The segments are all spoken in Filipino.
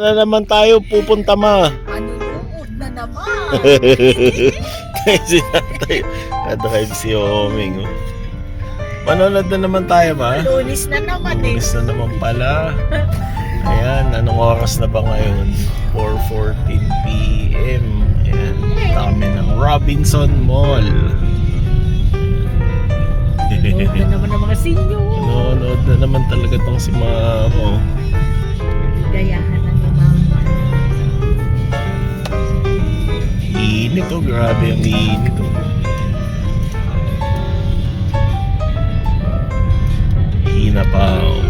Na naman tayo pupunta ma. Manunood na naman. Kasi natay na-drive si Oming. Oh. Manonood na naman tayo ba? Lunis na naman eh. Lunes na naman pala. Ayan, anong oras na ba ngayon? 4:14 PM. Ayan, kami ng Robinson Mall. Nanonood na naman ang mga sinyo. Nanonood na naman talaga tong si Mamo. Gayahan na ni Mama. Init oh, grabe ang init oh. Hinapaw.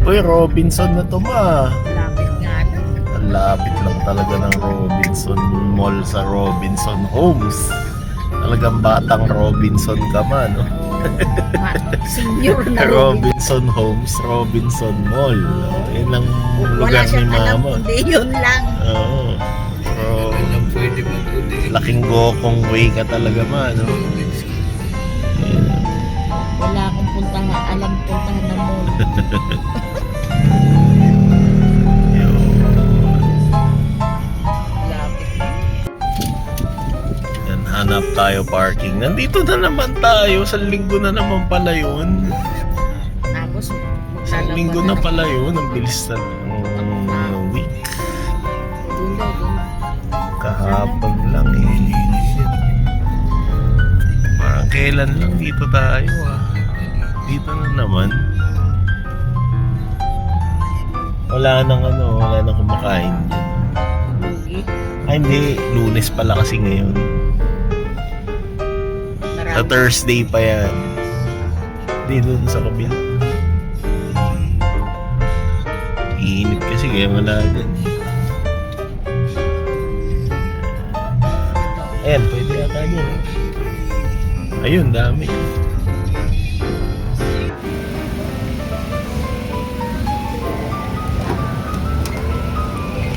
Uy, Robinson na to ma. Lapit nga lang. Ang lapit lang talaga ng Robinson Mall sa Robinson Homes. Talagang batang Robinson ka man, no? Senior na rin. Robinson Homes, Robinson Mall. Yun ang Wala lugar ni siyang alam Mama. kundi yun lang. Oo. Pero laking gokong way ka talaga man, no? Wala akong puntahan, alam puntahan na mall. Lapit na. Yan, hanap tayo parking. Nandito na naman tayo. Sa linggo na naman pala yun. Tapos, Sa linggo na pala yun. Ang bilis na ng week. Doon daw, doon. Kahapon lang eh. Parang kailan lang dito tayo ah. Dito na naman. Wala nang kumakain dyan. Lugi. Ay hindi, Lunes pala kasi ngayon. Sa Thursday pa yan. Hindi, doon sa kabila. Init kasi kaya wala dyan. Ayan, pwede yata yun. Ayun, dami.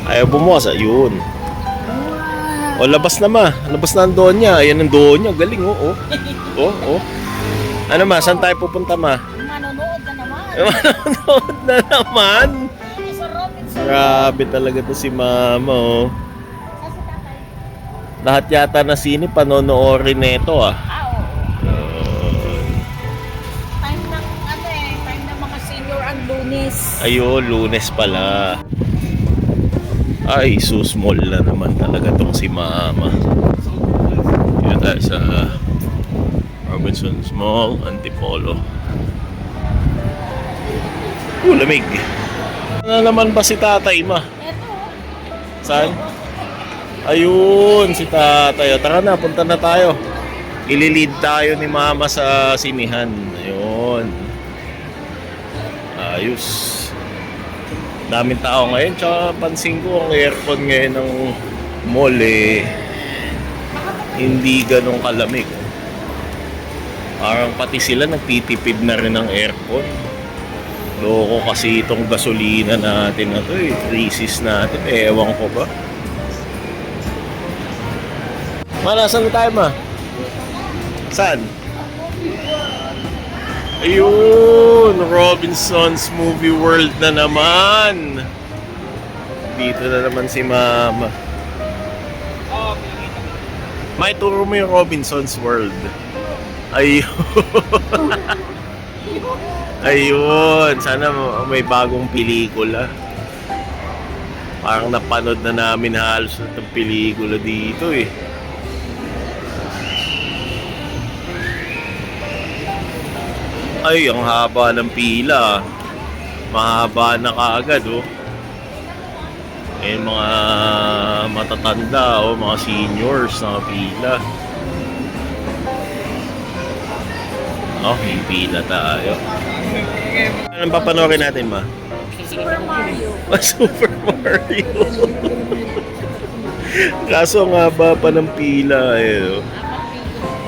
Ayaw bumukas, ayun. O, labas na ma. Labas na ang doon niya. Ayan ang doon niya. Galing, oh. Oh. Ano ma, saan tayo pupunta ma? Manonood na naman. Manonood na naman. Sa Robinson. Grabe talaga to si Mama, oh. Sa si tatay. Lahat yata na sini panonoorin nito, ah. Oo. Time ng time ng mga senior ang Lunes. Ayun, Lunes pala. Ay, susmall na naman talaga tong si Mama. Yun tayo sa Robinson's Mall, Antipolo. Lamig. Ano naman ba si tatay, ma? Eto. Saan? Ayun, si tatay. Tara na, punta na tayo. Ililid tayo ni Mama sa sinihan. Ayun. Ayos. Daming tao ngayon. Tsaka pansin ko ang aircon ngayon ng mall hindi ganong kalamig. Parang pati sila nagtitipid na rin ng aircon. Loko kasi itong gasolina natin na to crisis natin. Ewan ko ba. Nasaan na tayo ma? Saan? Ayun, Robinson's Movie World na naman. Dito na naman si Mama. May turo mo yung Robinson's World. Ayun. Ayun, sana may bagong pelikula. Parang napanood na namin halos itong pelikula dito eh. Ay, ang haba ng pila. Mahaba na kaagad, oh. Eh, mga matatanda, mga seniors na pila. Okay, pila tayo. Anong papanorin natin, ma? Super Mario. Super Mario. Kaso ang haba pa ng pila, oh.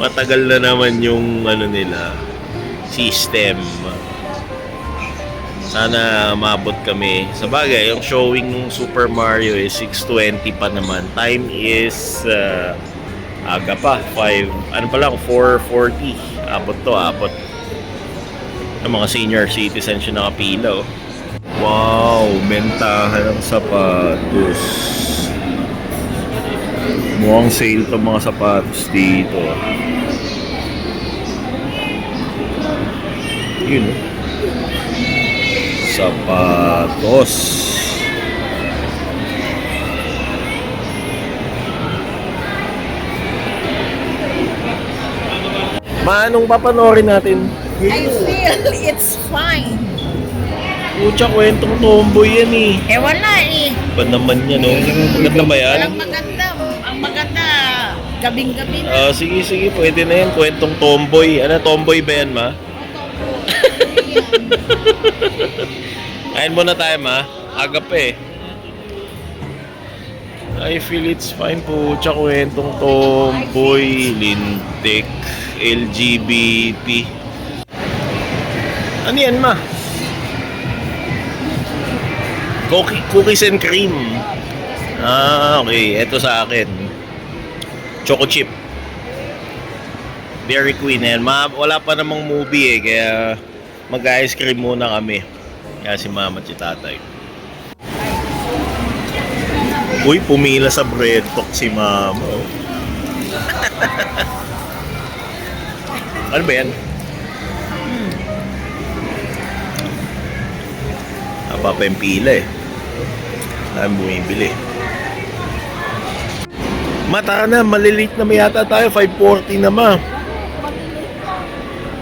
Matagal na naman yung nila. System. Sana mabot kami. Sa bagay, yung showing ng Super Mario is 6:20 pa naman. Time is aga pa, 5, ano pa lang, 4:40. Abot. Ang mga senior citizens yung nakapila, oh. Wow, bentahan ng sapatos. Mukhang sale to mga sapatos dito. Yun, oh. Sapatos. Anong papanoorin natin? I feel it's fine. Pucha, kwentong tomboy yan eh. Eh wala eh. Ba naman yan, oh. Maganda ba yan? Walang maganda. Ang maganda, gabing-gabi na. Sige, sige, pwede na yan. Kwentong tomboy. Ano, tomboy ba yan, ma? Kain muna tayo, ma. Aga pa eh. I feel it's fine po. Tsaka kwentong tomboy, lintik, LGBT. Ano yan, ma? Cookies and cream. Okay. Ito sa akin. Choco chip. Dairy Queen. Yan. Wala pa namang movie eh. Kaya mag-ice cream muna kami. Kaya si mama at si tatay. Uy, pumila sa bread talk si mama. Ano ba yan? Napapa yung pila eh. Dahil bumibili. Mata na, malilate na may yata tayo. 5:40 na, ma.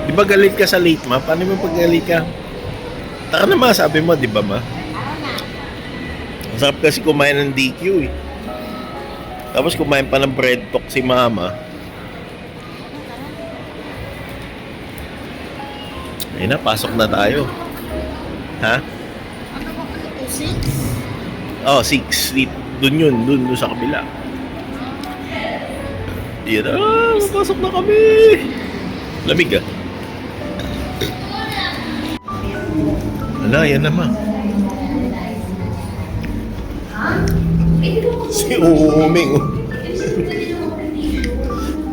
Di ba galit ka sa late, ma? Paano mo pag galit ka? Taka na, ma. Sabi mo, di ba, ma? Masarap kasi kumain ng DQ eh. Tapos kumain pa ng bread talk si mama. Ayun na, pasok na tayo. Ha? Ano ba ito? 6? Oh, 6. Doon yun, doon sa kabila. Yan na, pasok na kami. Lamig ah. Wala, yan naman. Si Uuming.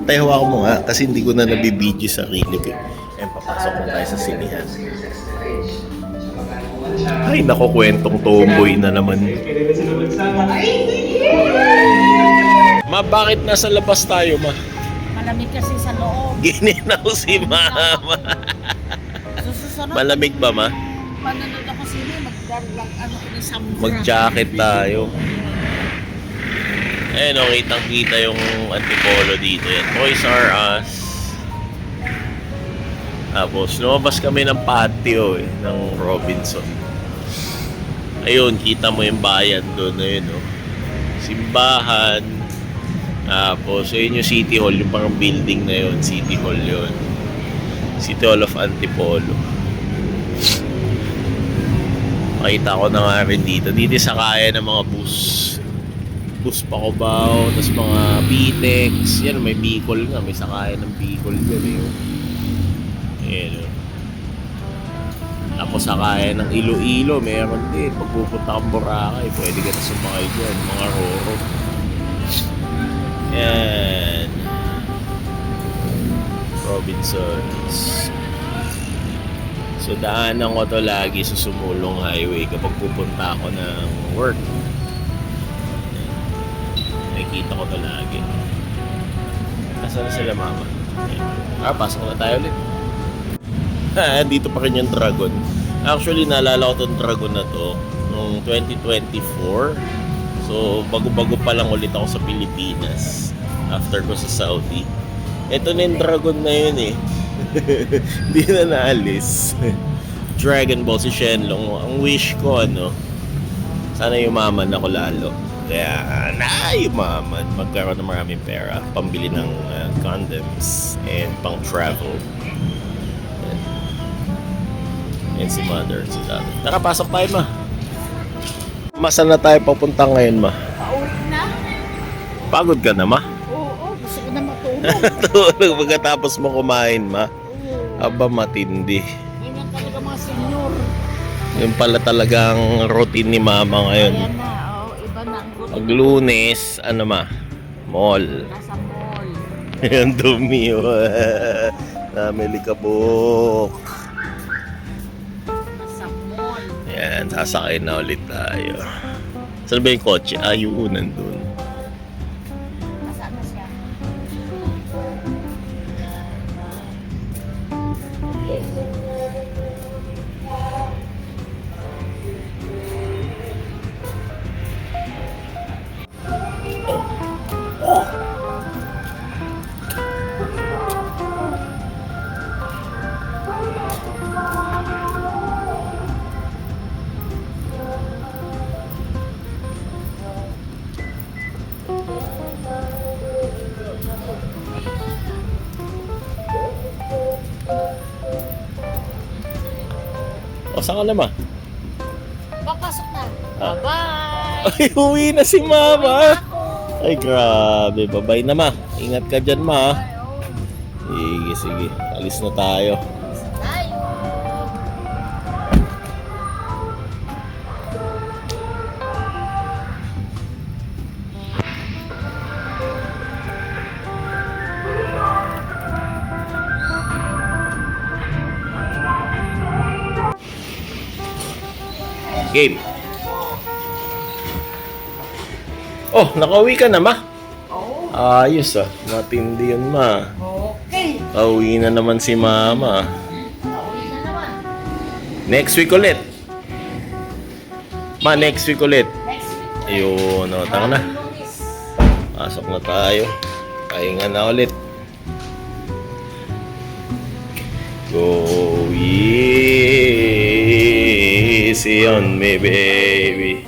Tayo ako mo nga kasi hindi ko na nabibidyo sa sarili ko. Eh, papasok na tayo sa sinihan. Ay, nako, kwentong tomboy na naman. Ma, bakit nasa labas tayo, ma? Malamig kasi sa loob. Gininaw si mama. Susunod. Malamig ba, ma? Manonood ako sila, mag-jacket Mag-jacket tayo. Eh, no, kitang-kita yung Antipolo dito. Yan, Toys R Us. Tapos, lumabas kami ng patio eh, ng Robinson. Ayun, kita mo yung bayan doon. Ayun, no? Simbahan. Tapos, ayun yung City Hall, yung parang building na yun. City Hall yun. City Hall of Antipolo. Makita ko na nga rin dito. Dito sa kaya ng mga bus. Bus Pacobao, tapos mga Pitex. Yan, may Bicol nga. May sakayan ng Bicol dyan eh. Ayan. Tapos sakayan ng Iloilo. Meron din. Pag pupunta kang Boracay, pwede ka na sumakay dyan. Mga Roro. Yan. Robinsons. So daanan ko to lagi sa Sumulong Highway kapag pupunta ako ng work. Nakikita ko to lagi. Nasaan na sila, mama? Ayan. Pasok na tayo ulit. Dito pa rin yung Dragon. Actually, naalala ko tong Dragon na to noong 2024. So, bago-bago pa lang ulit ako sa Pilipinas after ko sa Saudi. Ito na yung Dragon na yun eh. Hindi na naalis. Dragon Ball si Shenlong. Ang wish ko, ano, sana yumaman ako lalo. Kaya yumaman, magkaroon ng maraming pera, pambili ng condoms and pang travel. And si mother, si dad. Nakapasok tayo, ma. Masan na tayo papunta ngayon, ma? Pauwi na? Pagod ka na, ma? Oo, gusto ko na matulog. Tulog pagkatapos mo kumain, ma. Oo. Aba, matindi. Ganyan talaga mga senior. Yung pala talagang routine ni mama ngayon. Ayan na, iba na ang routine. Pag Lunes, ano, ma? Mall. Nasa mall. Ang dumi, Namili ka, book. Ayan, sasakay na ulit tayo. Saan ba yung kotse? Yung nandun. Nasaan na siya? O, saan ka naman? Papasok na. Ah. Bye-bye! Ay, uwi na si Mama. Ako. Ay, grabe. Babay na, Ma. Ingat ka dyan, Ma. Ay, oh. Sige, sige. Alis na tayo. Isa tayo. Game. Oh, nakauwi ka na, Ma. Oh, Ayos, ah. Matindi yun, Ma. okay. Pauwi na naman si Mama. Pauwi na naman. Next week ulit. Ma, next week ulit. Next week. Ayun, o, tara na. Lunes. Pasok na tayo. Pahinga na ulit. Go easy on me, baby.